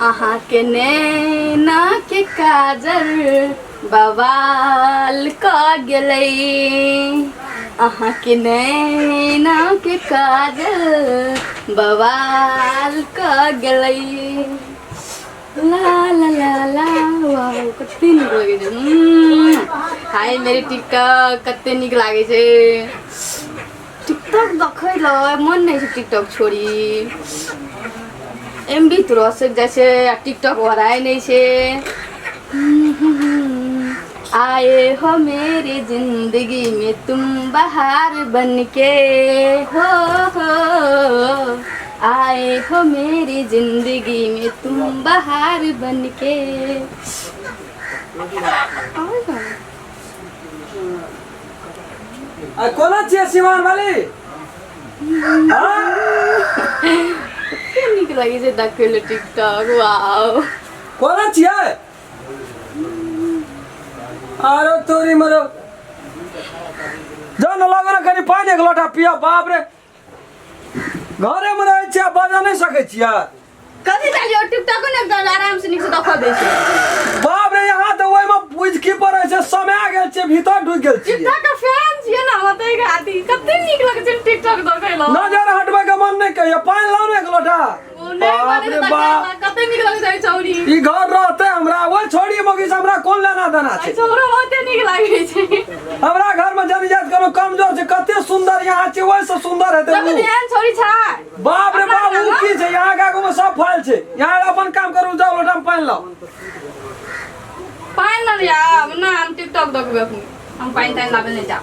अहाँ के नैना के काजल बवाल क गेलै। अहाँ के नैना के काजल बवाल क गेलै। ला ला ला ला वाह कते नीक लगे छै। हाय मेरे टिकटॉक कते नीक लागे छै। टिकटॉक देखै ल मन नहीं छै टिकटॉक छोड़ी। एमबी तुरंत से जैसे टिकटॉक वराय नहीं छे। आए हो मेरी जिंदगी में तुम बहार बनके हो। आए हो मेरी जिंदगी में तुम बहार बनके। कोना छियै सिवान वाली? नीक लगे छै देखै ले टिकटॉक। वाओ कोना छियै? अरे तोरी मरो जान लगो ना कनी पानी एक लोटा पिया। बाप रे घरे में रहे छियै बाजा नहीं सकै छियै। कथी चाहिए टिकटॉक ने आराम से नीक से देखो दै छै। बाप रे यहाँ तो ओइ में बुझ की पड़े छै समय गेल छै भीतर ढुक गेल छियै। टिकटॉक के फैन छियै ना होतै खाती कते नीक लगे छै टिकटॉक देखै ल। नजर हटबै के मन नहीं कहियो पानी लाओ ने एक लोटा। बाप रे बाप कते नीक लगे छै छौरी। ई घर रहते हमरा ओइ छोड़ी मगी से हमरा कोन लेना देना छै। छौरा होते नीक लागे छै। हमरा घर में जनिजात करो कमजोर छै कते सुंदर यहाँ छै ओइ से सुंदर हेतै तब ध्यान छोरी छै। बाप रे बाप उ की छै यहाँ का में सब फल छै। यहाँ अपन काम करू जाओ लोटा में पानी लाओ। पानी न लिया ना हम टिकटॉक देखबे अखनी। हम पानी तानी लाबे नहीं जा।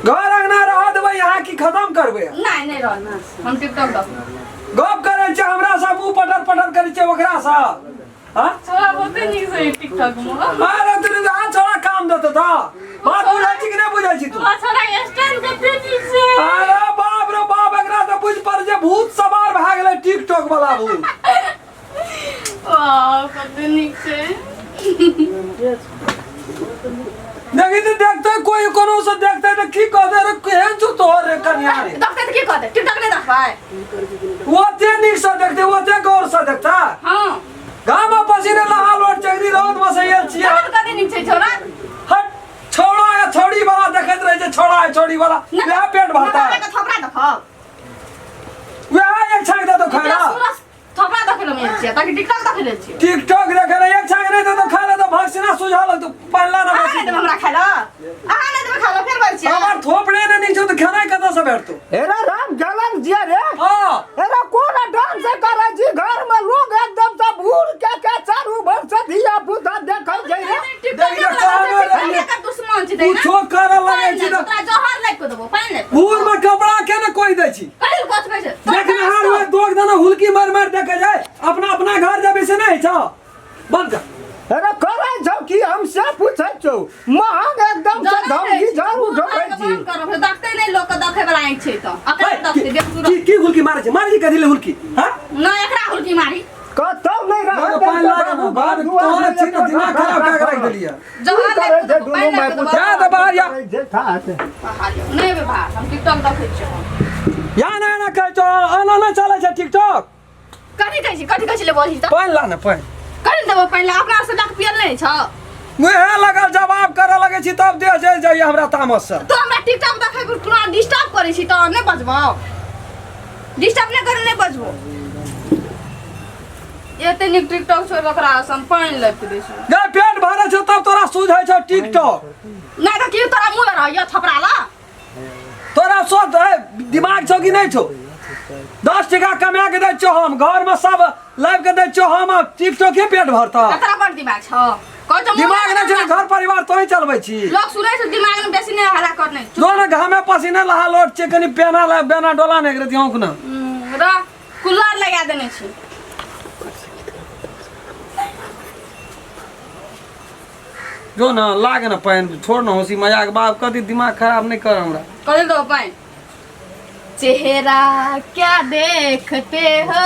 घर अंगना रह देबै यहाँ की खत्म करबै? नहीं नहीं रहना हम टिकटॉक देखबे। गप करे छै हमरा सब मुंह पटर पटर करे छै ओकरा सा। हां छोरा होते नीक से टिकटॉक में। अरे तू आ छोड़ा काम देत त बात बुझै छी कि नहीं बुझै छी तू? छोरा स्टाइल कते नीक से। अरे बाप रे बाप एकरा त बुझ पर जे भूत सवार भ गेलै टिकटॉक वाला भूत। वाह कते नीक से। देखी तो देखते कोई कोनो से देखते तो की कहते रे केहन छु तोहर रे कन्या रे। देखते तो की कहते टिकटॉक नहीं देखबै। ओते नीक से देखते ओते गौर से देखता। हां गाम में पसीने लहा लोट चगरी रोड में से आयल छियै। कते नीक छै छोरा। हट छोड़ा या छोड़ी वाला देखत रहे छै छोड़ा है छोड़ी वाला वह पेट भरता है। थोपड़ा देखो वह एक छाक दे तो खाना। थोपड़ा देखे लो मैं छियै ताकि टिकटॉक देखे ले छियै। टिकटॉक देखे रे एक छाक नहीं दे तो खा ले तो भक्सिना सुझा ल तो पल्ला ना बस। आहा हमरा खाला आहा नहीं देबे खाला फेर बैठ छियै। हमर थोपड़े ने नीचे तो खाना कत से बैठतो। एरा राम जलन जिया रे। हां एरा कोना ढंग से करे जी घर में लोग एकदम से भूर के चारू भर से दिया पुता देखै जाइ रे। टिकटॉक का दुश्मन छी दे ना। कुछो कर लगे छी तो तोरा जहर लाग को देबो पानी ले। भूर में कपड़ा के न कोई दे छी। कहिल कछ कहै छै। देख नहार में दोग दना हुलकी मार मार देखे जाए अपना अपना घर जाबे से नहीं छ। बंद कर। एरा करे छौ की हम से पूछै छौ महंग एकदम से धमकी झाड़ू ढोकै छी। करो फिर देखते नहीं लोग के देखे वाला आंख छै त अकरा देखते बेसुर। की हुलकी मारे छै मारी कथि ले हुलकी? हां ना एकरा हुलकी मारी कतौ नहीं रह पानी लागे ना बाद तोरा छी न दिमाग खराब का रख देलिया। जहर लाग को देबो पानी ले को जा तो बाहर या जे था से नहीं बे भाई हम टिकटॉक देखै छी। या ना कह तो आना ना चले छै टिकटॉक। कथि कहै छी ले बोली त। पानी ला ना पानी। कथि देबो पहले अपना से डाक पियल नहीं छ। मुहे लगा जवाब करे लगे छी तब दे जाय हमरा तामस से। तो हमरा टिकटॉक देखै को तोरा डिस्टर्ब करै छी त नहीं बजबो। डिस्टर्ब नहीं करे नहीं बजबो। एते नीक टिकटॉक छोड़ ओकरा हम पानी ले के दै छी। गे पेट भरे छ तब तोरा सूझै छ टिकटॉक। नहीं त की तोरा मुंह में रह थपड़ा ला। तोरा सोच दिमाग छौ कि नहीं छौ? 10 टका कमा के दै छौ हम घर में सब लाइव के दै छौ हम टिकटॉक के पेट भरता। एकरा पर दिमाग छ। कहै छ दिमाग नहीं छौ घर परिवार तोही चलबै छी। लोग सुनै छै दिमाग में बेसी नहीं हल्ला करने। दोनों घामे पसीना लहा लोट छै कनी बेना डोला नहीं करती हूं ना। र कूलर लगा देने छी। जो ना लागे ना पानी छोड़ ना हंसी मजाक बाप कदी दिमाग खराब नहीं कर हमरा। कर दो पानी। चेहरा क्या देखते हो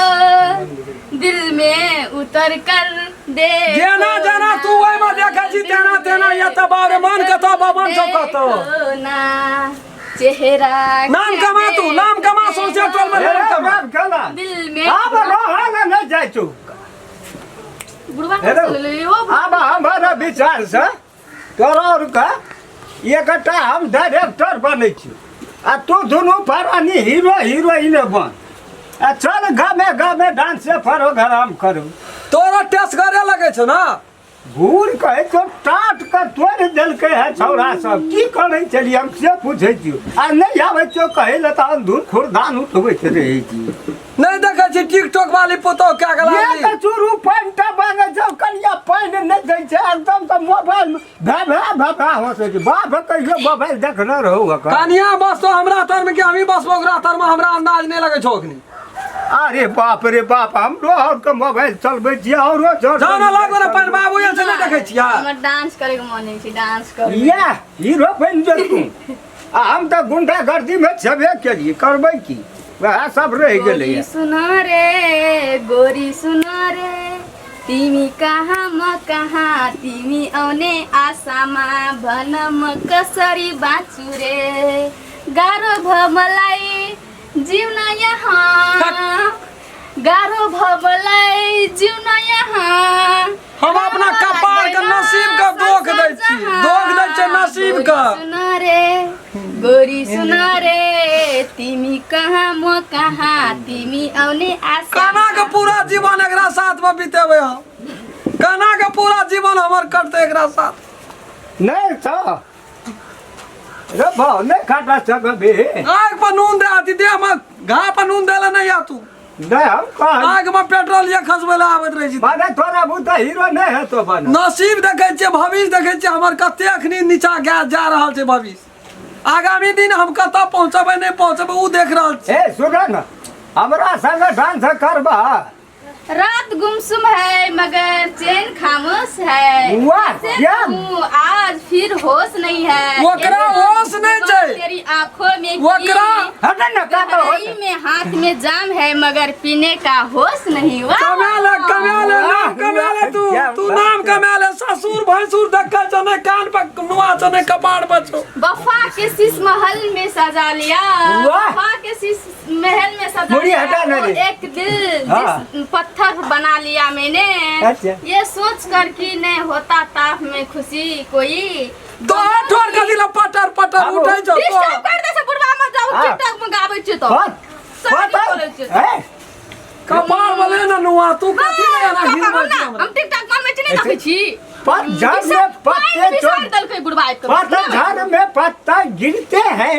दिल में उतर कर दे। जेना जेना तू ओइ में देखै छी तेना तेना या त बारे मन के तो भवन छौ कतो। ना चेहरा नाम कमा सोचे टोल में नाम कमा। गला दिल में अब रह न जाय छौ बुढ़वा हेलो। चल ले ओ अब हमारा विचार से तोरा का एकटा हम डायरेक्टर बनै छी आ तू दुनू फरानी हीरो हीरोइन बन आ चल गामे डांस प्रोग्राम करू तोरा टेस्ट करे लगे छौ ना भूल कहे तो टाट कर तोड़ देलकै है छौड़ा सब की करै चली हम से पूछै छियो आ नहीं आबै छियो कहै ल त अंधुर खुरदान उठबैत रहै छी नहीं देखे छी टिकटॉक वाली पुतो क्या ये गला त चुरू पानिटा बांगे छौ कनिया पानि नहीं दै छै एकदम त मोबाइल भा होसै छै बाप कहियो मोबाइल देखने रहू का कनिया बस तो हमरा तर में कि हम ही बस ओकरा तर में हमरा अंदाज नहीं लगे छौ अखनी अरे बाप रे बाप हमरो और के मोबाइल चलबै छी औरो जोर जाना लागो ना पर बाबू ये से नहीं देखे छिया हमर डांस करे के मन है डांस कर या हीरो बन जतू आ हम त गुंडागर्दी में छबे केलिए करबै की वह सब रह गेलै गोरी सुनो रे गोरी सुनो रे तिमी कहाँ म कहाँ तिमी आउने आशामा भन म कसरी बाँचु रे गाह्रो भयो मलाई जिउन यहाँ गाह्रो भयो मलाई जिउन यहाँ हम अपना कपार के नसीब का दोख दै छी दोख दै छै नसीब का सुनो रे गोरी सुनो रे तिमी कहाँ म कहाँ तिमी आउने आशा काना के पूरा जीवन एकरा साथ में बितेबै हम काना के पूरा जीवन हमर कटते एकरा साथ नहीं छ रे भाव नहीं काटा सकबे आग पर नून दे आती दे हम घा पर नून देला नहीं आ तू नहीं हम कह आग में पेट्रोल ये खसबै ला आबैत रही छी माने तोरा बुता हीरो नहीं है तो बन नसीब देखे छियै भविष्य देखे छियै हमर कते अखनी नीचा गैस जा रहल छै भविष्य आगामी दिन हम कतऽ पहुंचबै नहीं पहुंचबै ऊ देख रहल छी ए सुन न हमरा संग डांस करबा रात गुमसुम है मगर चैन खामोश है वाह, कैसे क्या? कहूँ, आज फिर होश नहीं है ओकरा ये होश नहीं छै। तेरी आंखों में ओकरा- हट न का तो गहराई में हाथ में जाम है मगर पीने का होश नहीं हुआ कमाल है नाम कमाल है तू क्या तू बात नाम कमाल है ससुर भैंसुर देखा चने कान पर नुआ चने कपाड़ बचो वफा के शीश महल में सजा लिया वाह। वफा के शीश महल में सजा मुड़ी लिया हटा ना वो रे। एक दिल हाँ। जिस पत्थर बना लिया मैंने अच्छा। ये सोच कर कि नहीं होता ताप में खुशी कोई तो ठोर के दिला पटर पटर आबो। उठै छौ डिस्टर्ब कर दे से बुढ़वा मत जाओ हाँ। टिकटॉक में गाबै छ तो बात सही बोलै छ ए कपाड़ बोले ना नुआ तू कथी ले ना हिल बची हम हमरा टिकटॉक में नहीं देखै छी पर जड़ में पत्ते विशाल दल के बुढ़वा एक पत्थर में पत्ता गिरते हैं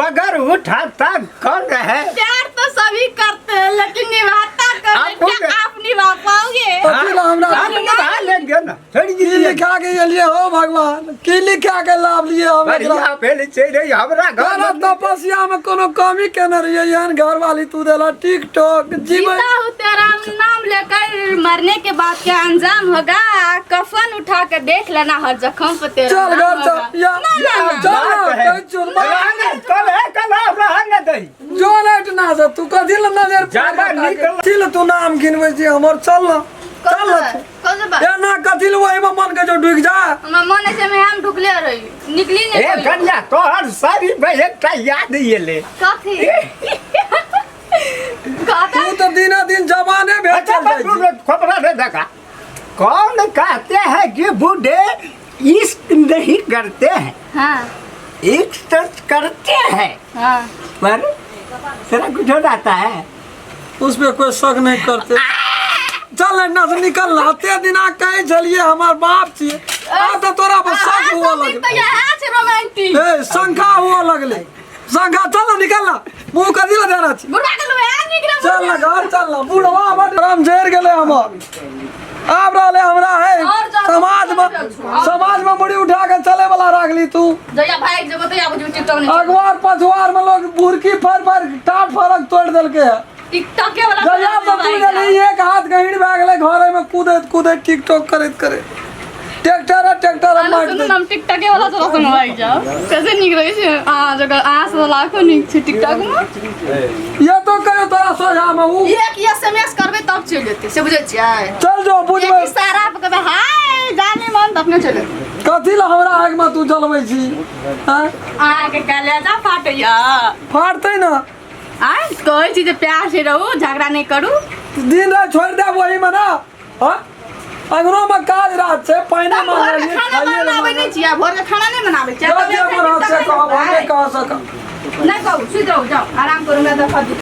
मगर उठाता कौन है प्यार तो सभी करते हैं लेकिन निभाता आप कौन है? क्या आप निभा पाओगे कथी ला हमरा आप निभा लेंगे ना छोड़ की दीजिए लिखा के लिए हो भगवान की लिखा के लाभ लिए हम एकरा बढ़िया पहले चले हमरा घर घर तपस्या में कोनो कमी केने रहिए यान घर वाली तू देला टिकटॉक जीवन जीता हूँ तेरा नाम लेकर मरने के बाद क्या अंजाम होगा कफन उठा कर देख लेना हर जख्म पे तेरा चल नाम घर होगा। चल या चल बात है। ना चल कल है कल आप रहने दही जो लाइट ना से तू कथी ल नजर ज्यादा निकल- कथी ल तू नाम गिनबै छी हमर चल ना चल ना तू। कौन सा बात या ना कथी ल वही में मन के जो डूब जा हमारा मन है से मैं हम ढुकले रही निकली ए नहीं कोई। कन्या तोहर सारी में एकटा याद ये ले कथी कहता तू तो दिना दिन जमाने भेट अच्छा चल जाइ छी बस खबरा दे देखा कौन कहते हैं कि बूढ़े इश्क नहीं करते हैं हाँ इश्क तो करते हैं हाँ पर तेरा कुछ हो जाता है उस पे कोई शक नहीं करते चल ना से निकल ना ते दिना कहे चलिए हमार बाप छिए आ तो तोरा पर शक हुआ तो लगे ये है रोमांटिक ए शंका हुआ लगले शंका चल ना निकल ना मुंह कथी ल देना छी बुढ़ा के लोग है निकले चल ना घर चल ना बुढ़वा बड़ राम झेर गेले हमर आब रहले हमरा है और जा- समाज में मुड़ी उठा के चले वाला राखली तू जया भाई जब तो या बुझ टिकटॉक नहीं अखबार पछुआर में लोग बुरकी फर फर टाट फरक तोड़ देलके है टिकटॉक के वाला जया तो तू गेली एक हाथ गहिड़ भए गेले घरे में कूदैत कूदैत टिकटॉक करैत ट्रैक्टर मार दे हम टिकटॉक के वाला चला सुनो भाई जाओ कैसे निकले छे आ जगह आस वाला को निक छे टिकटॉक में ये तो कहियो तोरा सोझा में ऊ एक एसएमएस करबे तब चल जेते से बुझे छियै चल जो एक बुझबै इशारा पे कहबे हाय जाने मन तब ने चले कथी ला हमरा आग में तू जलबै छी हां आके कलेजा फाटैया फाड़तै ना आय कहै छी जे प्यार से रहू झगड़ा नहीं करू दिन रात छोड़ दे वही में ना हां अंगनो में काज रात से पानी भोर मांगे के खाना बनावे नहीं छिया भोर के खाना नहीं बनावे जो जे मन से कहो हम नहीं कह सक नहीं कहू सुधरो जाओ आराम करूंगा तो